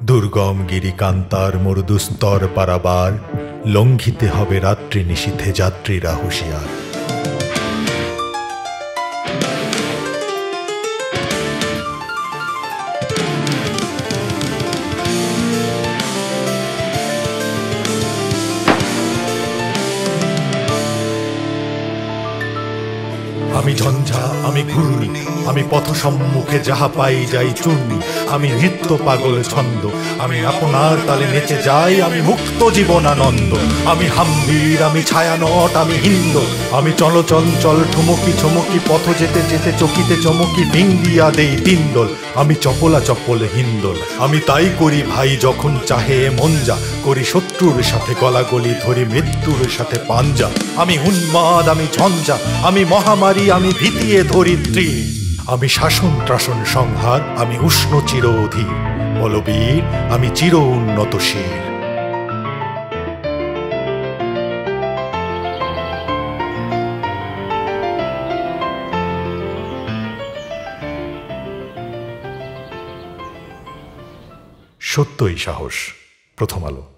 দুর্গম গিরিকান্তার মরুদুস্তর পারাবার, লঙ্ঘিতে হবে রাত্রি নিশীথে যাত্রীরা হুঁশিয়ার। আমি ঝঞ্ঝা, আমি ঘূর্ণি, আমি পথ সম্মুখে যাহা পাই যাই চূর্ণি। আমি নৃত্য পাগল ছন্দ, আমি আপনার তালে নেচে যাই, আমি মুক্ত জীবনানন্দ। আমি হাম্বীর, আমি ছায়ানট, আমি হিন্দ, আমি চলচঞ্চল ঠুমকি ঠুমকি পথ যেতে যেতে চকিতে চমকি ডিং দিয়া দেই তিনদোল। আমি চপলা চপল হিন্দোল, আমি তাই করি ভাই যখন চাহে মন যা, করি শত্রুর সাথে গলাগলি, ধরি মৃত্যুর সাথে পাঞ্জা। আমি উন্মাদ, আমি ঝঞ্ঝা, আমি মহামারী, আমি ভীতিয়ে ধরিত্রী। আমি শাসন ত্রাসন সংহার, আমি উষ্ণ চির অধীর। বলবীর, আমি চির উন্নত শির। সত্যই সাহস। প্রথম আলো।